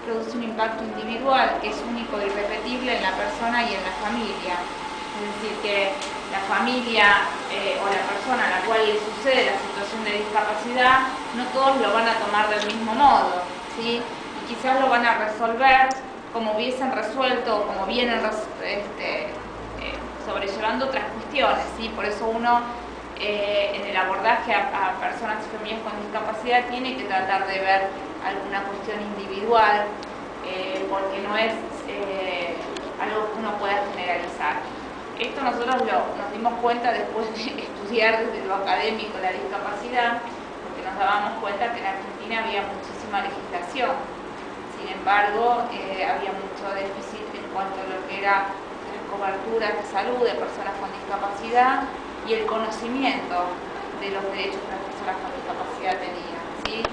produce un impacto individual que es único y irrepetible en la persona y en la familia. Es decir, que la familia o la persona a la cual le sucede la situación de discapacidad, no todos lo van a tomar del mismo modo, ¿sí? Y quizás lo van a resolver como hubiesen resuelto o como vienen sobrellevando otras cuestiones, ¿sí? Por eso uno en el abordaje a personas y familias con discapacidad tiene que tratar de ver alguna cuestión individual, porque no es algo que uno pueda generalizar. Esto nosotros nos dimos cuenta después de estudiar desde lo académico la discapacidad, porque nos dábamos cuenta que en Argentina había muchísima legislación. Sin embargo, había mucho déficit en cuanto a lo que era las coberturas de salud de personas con discapacidad y el conocimiento de los derechos que las personas con discapacidad tenían, ¿sí?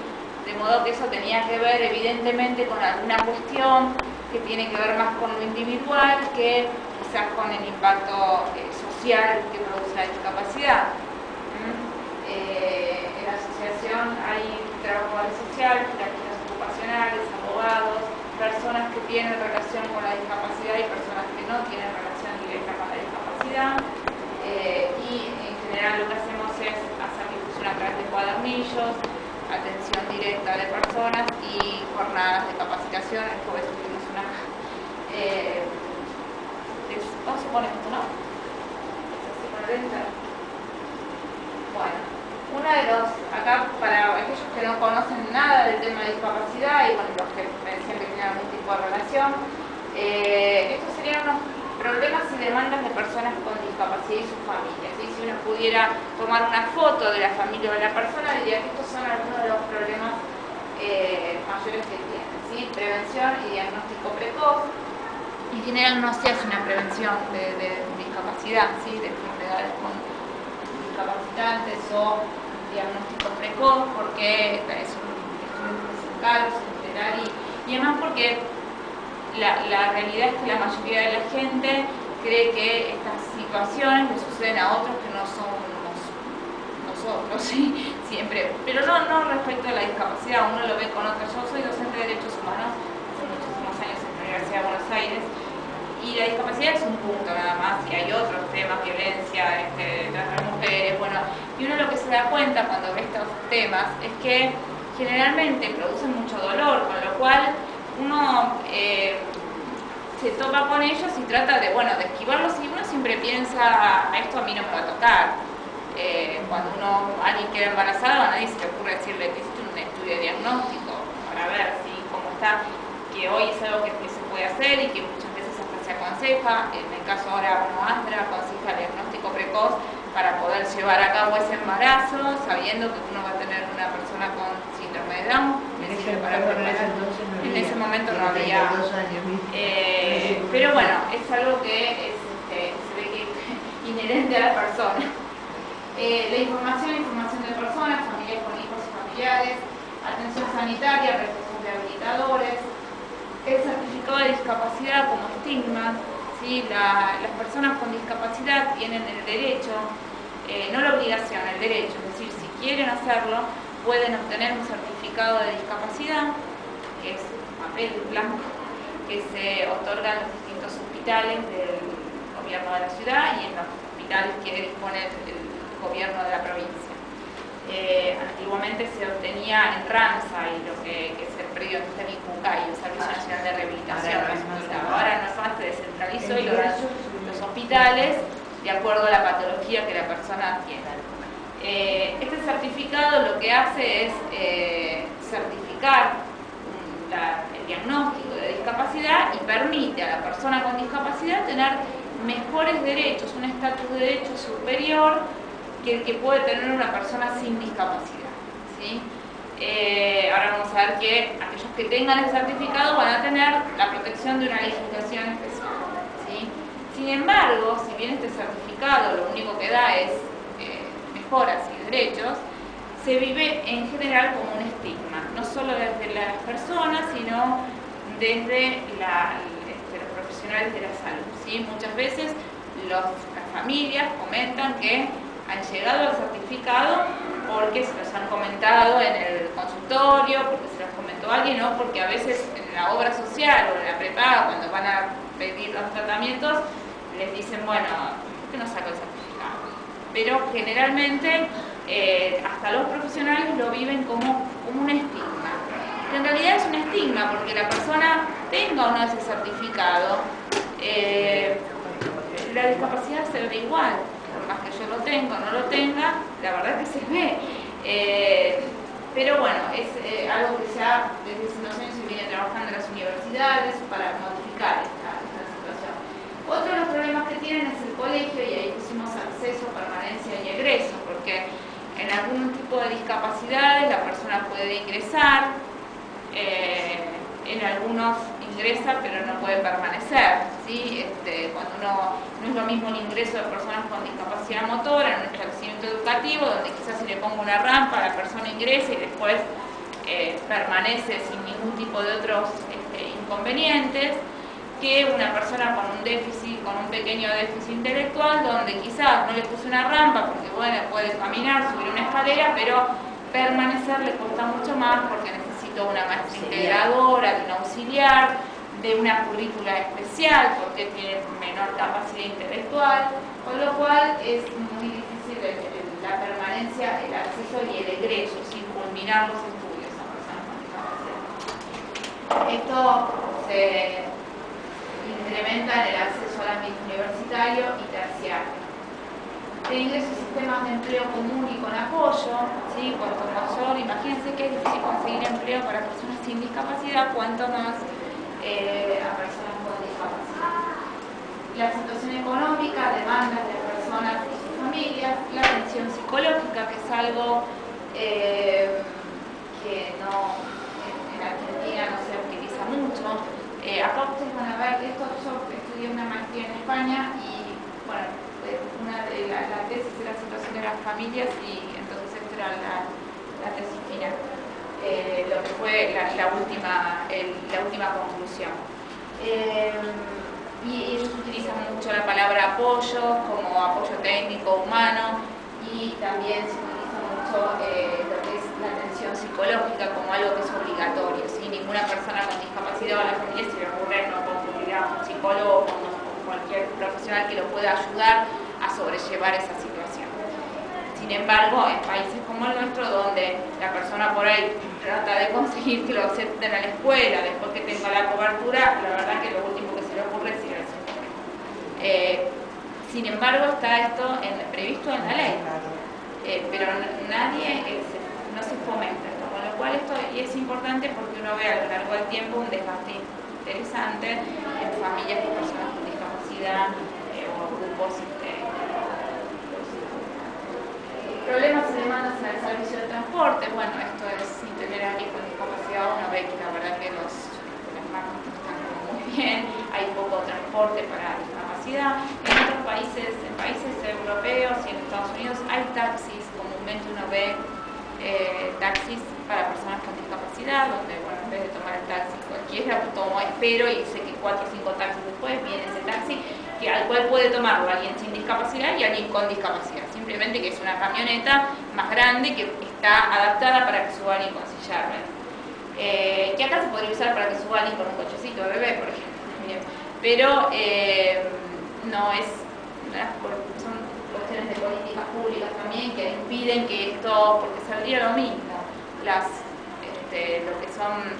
De modo que eso tenía que ver evidentemente con alguna cuestión que tiene que ver más con lo individual que quizás con el impacto social que produce la discapacidad. En la asociación hay trabajadores sociales, terapeutas ocupacionales, abogados, personas que tienen relación con la discapacidad y personas que no tienen relación directa con la discapacidad. Y en general lo que hacemos es hacer difusión a través de cuadernillos, atención directa de personas y jornadas de capacitación. Esto es una... vamos a poner esto, ¿no? Bueno, uno de los, acá para aquellos que no conocen nada del tema de discapacidad y bueno, los que pensé que tenían algún tipo de relación, estos serían unos problemas y demandas de personas con discapacidad y sus familias, ¿sí? Si uno pudiera tomar una foto de la familia o de la persona, diría que estos son algunos de los problemas mayores que tienen, ¿sí? Prevención y diagnóstico precoz. En general no se hace una prevención de discapacidad, ¿sí? De enfermedades con discapacitantes o diagnóstico precoz, porque es un caro, es integral y además porque la realidad es que la mayoría de la gente cree que estas situaciones le suceden a otros que no somos nosotros, ¿sí? Siempre, pero no respecto a la discapacidad, uno lo ve con otros. Yo soy docente de Derechos Humanos hace muchísimos años en la Universidad de Buenos Aires y la discapacidad es un punto nada más, y hay otros temas, violencia, trata de mujeres, bueno, y uno lo que se da cuenta cuando ve estos temas es que generalmente producen mucho dolor, con lo cual uno se topa con ellos y trata de esquivarlos, y uno siempre piensa, esto a mí no me va a tocar. Cuando alguien queda embarazada, a nadie se le ocurre decirle que hiciste un estudio de diagnóstico para ver cómo está, que hoy es algo que se puede hacer y que muchas veces hasta se aconseja. En el caso ahora ASDRA aconseja el diagnóstico precoz para poder llevar a cabo ese embarazo, sabiendo que uno va a tener una persona con síndrome de Down. En ese momento no había. Pero bueno, es algo que se ve que es inherente a la persona. La información de personas, familias con hijos y familiares, atención sanitaria, recursos rehabilitadores, el certificado de discapacidad como estigma, ¿sí? Las personas con discapacidad tienen el derecho, no la obligación, el derecho, es decir, si quieren hacerlo, pueden obtener un certificado de discapacidad, que es papel blanco, que se otorga en los distintos hospitales del gobierno de la ciudad y en los hospitales que dispone el gobierno de la provincia. Antiguamente se obtenía en RAMSA y lo que es el predio de Vicucay, el Servicio Nacional de Rehabilitación. Ahora no más se descentralizó y lo dan los hospitales de acuerdo a la patología que la persona tiene. Este certificado lo que hace es certificar el diagnóstico de discapacidad y permite a la persona con discapacidad tener mejores derechos, un estatus de derecho superior que el que puede tener una persona sin discapacidad, ¿sí? Ahora vamos a ver que aquellos que tengan el certificado van a tener la protección de una legislación especial, ¿sí? Sin embargo, si bien este certificado lo único que da es mejoras y derechos, se vive en general como un estigma, no solo desde las personas, sino desde los profesionales de la salud, ¿sí? Muchas veces las familias comentan que han llegado al certificado porque se los han comentado en el consultorio, porque se los comentó alguien, o porque a veces en la la obra social o en la prepaga, cuando van a pedir los tratamientos, les dicen, bueno, ¿por qué no saco el certificado? Pero generalmente hasta los profesionales lo viven como un estigma. Pero en realidad es un estigma, porque la persona tenga o no ese certificado, la discapacidad se ve igual, por más que yo lo tenga o no lo tenga, la verdad que se ve. Pero bueno, es algo que ya desde hace unos años se viene trabajando en las universidades para modificar esta situación. Otro de los problemas que tienen es el colegio, y ahí pusimos acceso, permanencia y egreso, porque en algún tipo de discapacidades la persona puede ingresar, en algunos ingresa pero no puede permanecer, ¿sí? Cuando no es lo mismo el ingreso de personas con discapacidad motora en un establecimiento educativo, donde quizás se le ponga una rampa, la persona ingresa y después permanece sin ningún tipo de otros inconvenientes, que una persona con un déficit, con un pequeño déficit intelectual, donde quizás no le puse una rampa porque bueno, puede caminar, subir una escalera, pero permanecer le cuesta mucho más porque necesito una maestra integradora, de un auxiliar, de una currícula especial porque tiene menor capacidad intelectual, con lo cual es muy difícil la permanencia, el acceso y el egreso, sin culminar los estudios a personas con discapacidad. Esto se incrementa en el acceso al ámbito universitario y terciario. El ingreso a sistemas de empleo común y con apoyo, ¿sí? Cuanto mayor, imagínense que es difícil conseguir empleo para personas sin discapacidad, cuanto más a personas con discapacidad. La situación económica, demandas de personas y sus familias, la atención psicológica, que es algo que en Argentina no se utiliza mucho. Acá ustedes van a ver esto. Yo estudié una maestría en España y bueno, una de la tesis era la situación de las familias, y entonces esta era la tesis final, lo que fue la última conclusión. Y ellos utilizan mucho la palabra apoyo como apoyo técnico humano, y también se utiliza mucho lo que es la atención psicológica como algo que es obligatorio. ¿Sí? Ninguna persona con discapacidad o a la familia se le ocurre no concurrir a un psicólogo o con cualquier profesional que lo pueda ayudar a sobrellevar esa situación. Sin embargo, en países como el nuestro, donde la persona por ahí trata de conseguir que lo acepten a la escuela, después que tenga la cobertura, la verdad que lo último que se le ocurre es ir al psicólogo. Sin embargo, está esto previsto en la ley, pero nadie no se fomenta esto, con lo cual esto es importante porque uno ve a lo largo del tiempo un desgaste interesante en familias con personas con discapacidad o grupos. Problemas y demandas en el servicio de transporte. Bueno, esto es, sin tener a alguien con discapacidad, uno ve que la verdad que las marcas no están muy bien, hay poco transporte para discapacidad. En otros países, en países europeos y en Estados Unidos, hay taxis, comúnmente uno ve taxis para personas con discapacidad, donde bueno, en vez de tomar el taxi cualquiera, tomo, espero y sé que 4 o 5 taxis después viene ese taxi al cual puede tomarlo alguien sin discapacidad y alguien con discapacidad, simplemente que es una camioneta más grande que está adaptada para que suba alguien con silla de ruedas. Que acá se podría usar para que suba alguien con un cochecito de bebé, por ejemplo, pero no es, son cuestiones de políticas públicas también que impiden que esto, porque saldría lo mismo, lo que son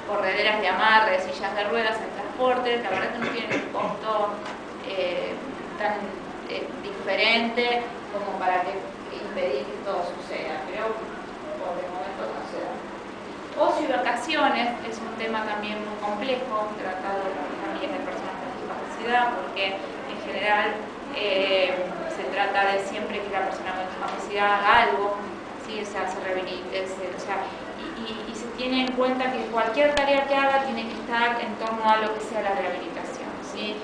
correderas de amarre, sillas de ruedas en transporte, la verdad que no tienen un costo tan diferente como para impedir que todo suceda, pero por el momento no se da. Ocio y vacaciones es un tema también muy complejo, tratado con familias de personas con discapacidad, porque en general se trata de siempre que la persona con discapacidad haga algo, ¿sí? O sea, se rehabilite, y se tiene en cuenta que cualquier tarea que haga tiene que estar en torno a lo que sea la rehabilitación, ¿sí?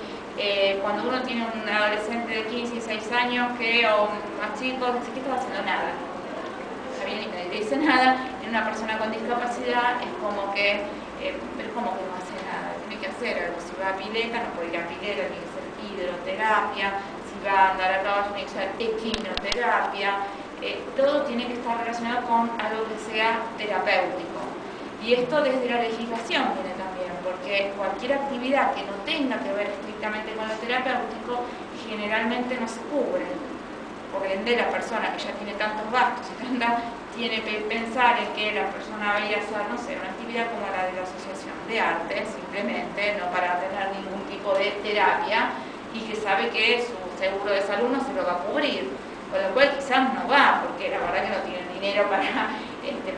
Cuando uno tiene un adolescente de 15 y 6 años o más chico, dice que está haciendo nada, está bien, y nadie dice nada. En una persona con discapacidad es como que no hace nada, tiene que hacer algo. Si va a pileta, no puede ir a pileta, tiene que hacer hidroterapia. Si va a andar a caballo, tiene que hacer equinoterapia. Todo tiene que estar relacionado con algo que sea terapéutico. Y esto desde la legislación viene también, porque cualquier actividad que no tenga que ver estrictamente con lo terapéutico generalmente no se cubre. Por ende, la persona que ya tiene tantos gastos y tiene que pensar en que la persona vaya a hacer, no sé, una actividad como la de la asociación de arte, simplemente, no para tener ningún tipo de terapia, y que sabe que su seguro de salud no se lo va a cubrir, con lo cual quizás no va, porque la verdad que no tiene dinero para,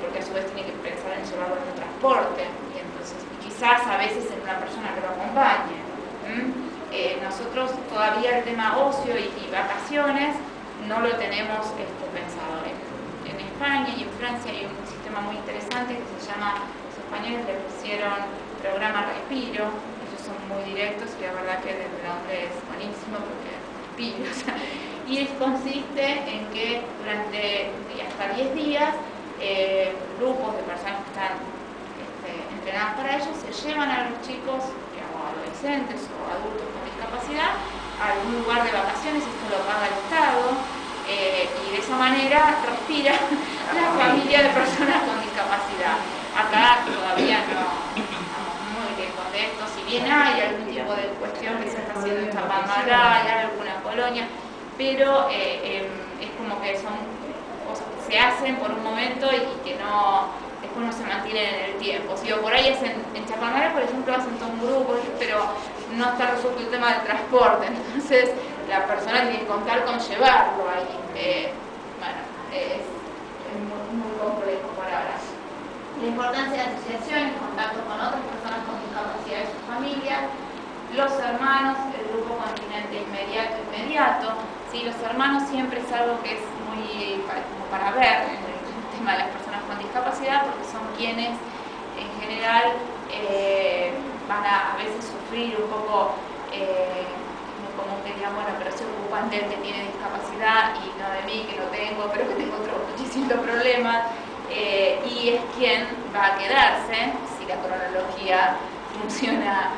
porque a su vez tiene que pensar en llevarlo en un transporte, y entonces quizás a veces en una persona que lo acompañe. Nosotros todavía el tema ocio y vacaciones no lo tenemos pensado. En España y en Francia hay un sistema muy interesante que se llama, los españoles le pusieron programa Respiro, ellos son muy directos y la verdad que el nombre es buenísimo porque Respiro, o sea, y consiste en que durante hasta 10 días grupos de personas que están entrenadas para ello se llevan a los chicos o adolescentes o adultos con discapacidad a algún lugar de vacaciones, esto lo paga el Estado, y de esa manera respira la familia de personas con discapacidad. Acá todavía no estamos muy lejos de esto, si bien hay algún tipo de cuestión que se está haciendo en Chapamalá, hay alguna colonia, pero es como que son cosas que se hacen por un momento y que no, después no se mantienen en el tiempo. Si por ahí en Chapamalá, por ejemplo, hacen todo un grupo, pero no está resuelto el tema del transporte, entonces la persona tiene que contar con llevarlo ahí. Bueno, es muy complejo por ahora. La importancia de asociaciones, contacto con otras personas con discapacidad y sus familias, los hermanos, el grupo continente inmediato. Sí, los hermanos siempre es algo que es muy como para ver en el tema de las personas con discapacidad, porque son quienes en general van a veces sufrir un poco, como que digan, bueno, pero se ocupan del que tiene discapacidad y no de mí, que no tengo, pero que tengo otros muchísimos problemas, y es quien va a quedarse, si la cronología funciona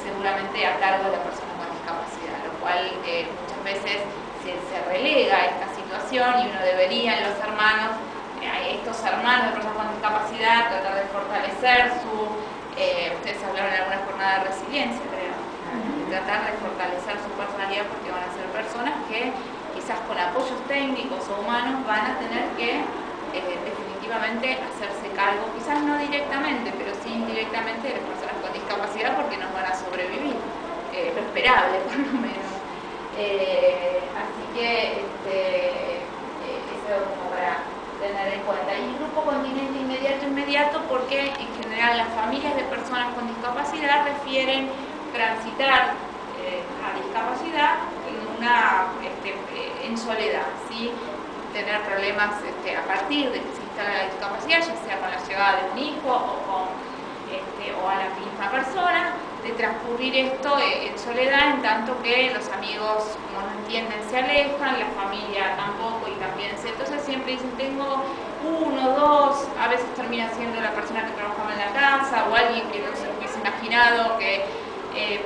seguramente a cargo de la persona con discapacidad, lo cual muchas veces se relega esta situación y uno debería en los hermanos, estos hermanos de personas con discapacidad, tratar de fortalecer ustedes hablaron en alguna jornada de resiliencia, creo, tratar de fortalecer su personalidad porque van a ser personas que quizás con apoyos técnicos o humanos van a tener que definitivamente hacerse cargo, quizás no directamente, pero sí indirectamente de las personas con discapacidad porque nos van a sobrevivir, lo esperable por lo menos. Así que eso como para tener en cuenta. Y el grupo continente inmediato porque en general las familias de personas con discapacidad refieren transitar a discapacidad en soledad, ¿sí? Tener problemas a partir de que se instala la discapacidad, ya sea con la llegada de un hijo o a la misma persona, de transcurrir esto en soledad, en tanto que los amigos no lo entienden, se alejan, la familia tampoco y también entonces siempre dicen tengo uno, dos, a veces termina siendo la persona que trabajaba en la casa o alguien que no se hubiese imaginado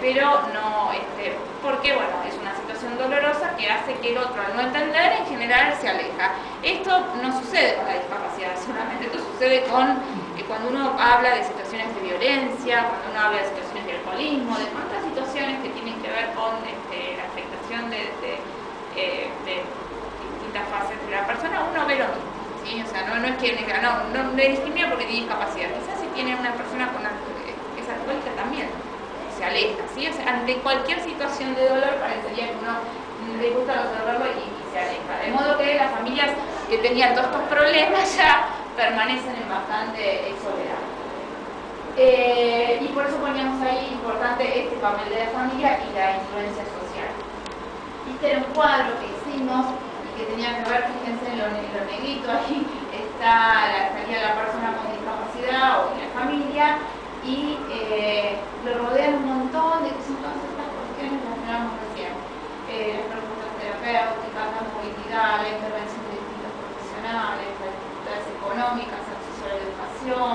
pero no, porque bueno, es una situación dolorosa que hace que el otro al no entender en general se aleja. Esto no sucede con la discapacidad solamente, esto sucede cuando uno habla de situaciones de violencia, cuando uno habla de situaciones de alcoholismo, de cuántas situaciones que tienen que ver con la afectación de distintas fases de la persona, uno ve lo mismo, ¿sí? O sea, no es que no le discrimina porque tiene discapacidad, quizás si tiene una persona con es alcohólica también se aleja, ¿sí? O sea, ante cualquier situación de dolor parecería que uno le gusta observarlo y se aleja, de modo que las familias que tenían todos estos problemas ya permanecen en bastante soledad. Y por eso poníamos ahí importante este papel de la familia y la influencia social. Este era un cuadro que hicimos y que tenía que ver, fíjense en lo negrito, ahí estaría la persona con discapacidad o la familia y lo rodean un montón de todas estas cuestiones que hablamos recién. Las propuestas terapéuticas, la movilidad, la intervención de distintos profesionales, las dificultades económicas, acceso a la educación,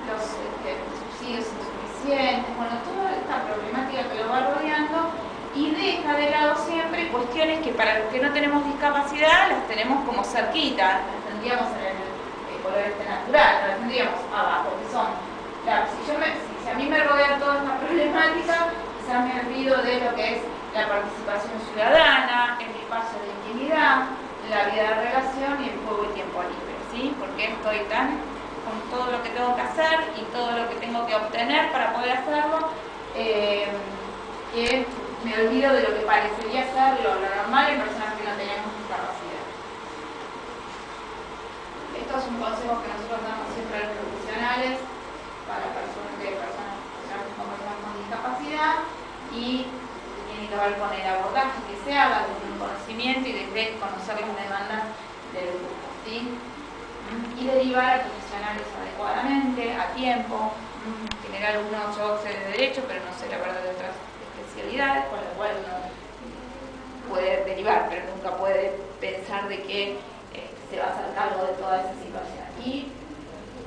los subsidios insuficientes, bueno, toda esta problemática que lo va rodeando y deja de lado siempre cuestiones que para los que no tenemos discapacidad las tenemos como cerquita, las tendríamos en el color natural, las tendríamos abajo, que son la olvido de lo que es la participación ciudadana, el espacio de intimidad, la vida de relación y el juego y tiempo libre, ¿sí? Porque estoy tan con todo lo que tengo que hacer y todo lo que tengo que obtener para poder hacerlo, que me olvido de lo que parecería ser lo normal en personas que no tenemos discapacidad. Esto es un consejo que nosotros damos siempre a los profesionales para personas con discapacidad y tiene que ver con el abordaje que se haga desde un conocimiento y desde conocer las demandas del grupo, ¿sí? Y derivar a profesionales adecuadamente, a tiempo. En general yo sé de derecho, pero no sé la verdad de otras especialidades, con lo cual uno puede derivar, pero nunca puede pensar de que se va a hacer cargo de toda esa situación. Y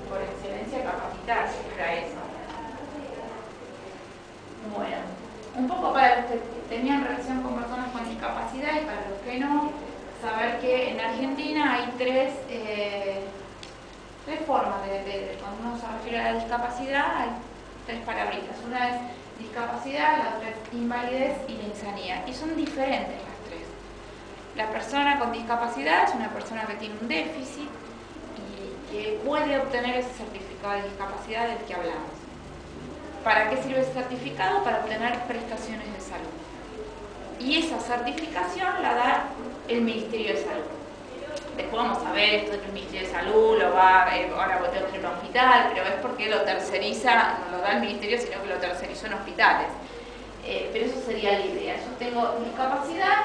por excelencia capacitarse para eso. Bueno, un poco para los que tenían relación con personas con discapacidad y para los que no, saber que en Argentina hay tres formas cuando uno se refiere a la discapacidad, hay tres palabritas. Una es discapacidad, la otra es invalidez y la insanía. Y son diferentes las tres. La persona con discapacidad es una persona que tiene un déficit y que puede obtener ese certificado de discapacidad del que hablamos. ¿Para qué sirve ese certificado? Para obtener prestaciones de salud. Y esa certificación la da el Ministerio de Salud. Después vamos a ver esto de que el Ministerio de Salud lo va, ahora tengo que ir a un hospital, pero es porque lo terceriza, no lo da el Ministerio, sino que lo tercerizó en hospitales. Pero eso sería la idea. Yo tengo discapacidad,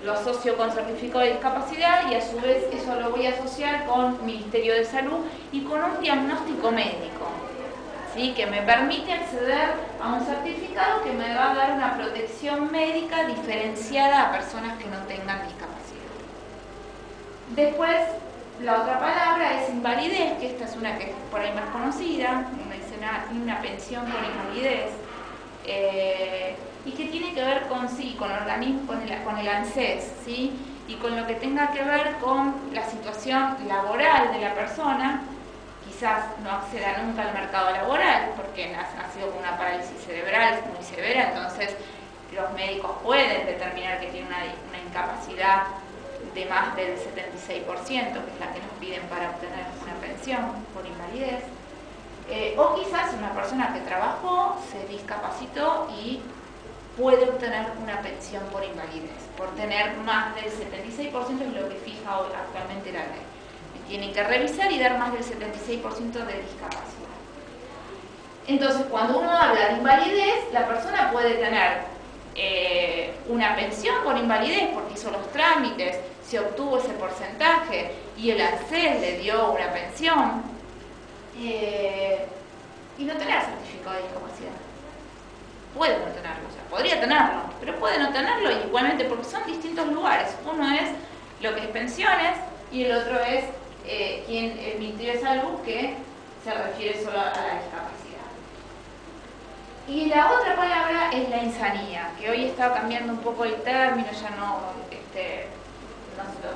lo asocio con certificado de discapacidad y a su vez eso lo voy a asociar con Ministerio de Salud y con un diagnóstico médico, ¿sí? Que me permite acceder a un certificado que me va a dar una protección médica diferenciada a personas que no tengan discapacidad. Después, la otra palabra es invalidez, que esta es una que es por ahí más conocida, una pensión por invalidez, y que tiene que ver con el ANSES, ¿sí? Y con lo que tenga que ver con la situación laboral de la persona. Quizás no acceda nunca al mercado laboral porque ha sido una parálisis cerebral muy severa, entonces los médicos pueden determinar que tiene una incapacidad de más del 76%, que es la que nos piden para obtener una pensión por invalidez. O quizás una persona que trabajó, se discapacitó y puede obtener una pensión por invalidez, por tener más del 76% es lo que fija hoy actualmente la ley. Tienen que revisar y dar más del 76% de discapacidad. Entonces, cuando uno habla de invalidez, la persona puede tener una pensión por invalidez porque hizo los trámites, se obtuvo ese porcentaje y el ANSES le dio una pensión y no tener certificado de discapacidad. Puede no tenerlo, o sea, podría tenerlo, pero puede no tenerlo igualmente porque son distintos lugares. Uno es lo que es pensiones y el otro es el Ministerio de Salud, que se refiere solo a la discapacidad. Y la otra palabra es la insanía, que hoy está cambiando un poco el término, ya no se lo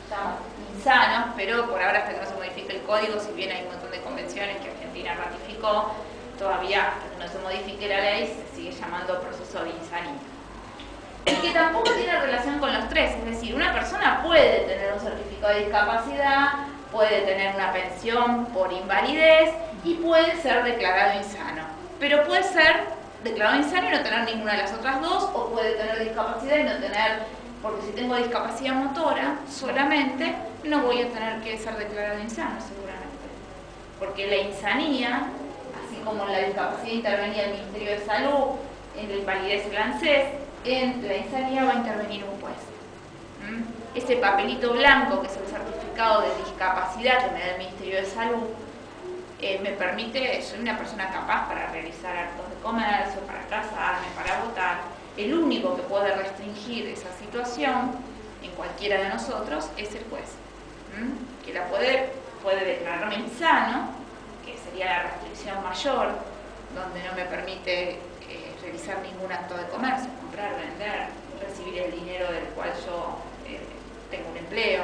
llama insanos, pero por ahora hasta que no se modifique el código, si bien hay un montón de convenciones que Argentina ratificó, todavía hasta que no se modifique la ley se sigue llamando proceso de insanía. El que tampoco tiene relación con los tres, es decir, una persona puede tener un certificado de discapacidad, puede tener una pensión por invalidez y puede ser declarado insano. Pero puede ser declarado insano y no tener ninguna de las otras dos, o puede tener discapacidad y no tener, porque si tengo discapacidad motora solamente, no voy a tener que ser declarado insano seguramente. Porque la insanía, así como la discapacidad intervenía el Ministerio de Salud, en la invalidez el ANSES, en la insanía va a intervenir un juez. Ese papelito blanco, que es el certificado de discapacidad que me da el Ministerio de Salud, me permite, soy una persona capaz para realizar actos de comercio, para casarme, para votar. El único que puede restringir esa situación en cualquiera de nosotros es el juez, que la puede declararme insano, que sería la restricción mayor, donde no me permite realizar ningún acto de comercio, comprar, vender, recibir el dinero del cual yo tengo un empleo.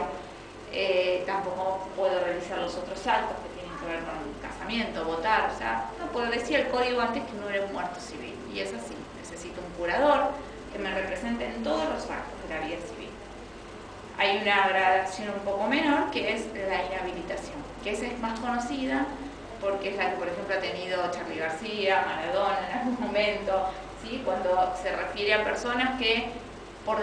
Tampoco puedo realizar los otros actos que tienen que ver con un casamiento, votar, o sea, uno decía el código antes que uno era un muerto civil, y es así, necesito un curador que me represente en todos los actos de la vida civil. Hay una gradación un poco menor que es la inhabilitación, que esa es más conocida porque es la que, por ejemplo, ha tenido Charly García, Maradona en algún momento, ¿sí? Cuando se refiere a personas que por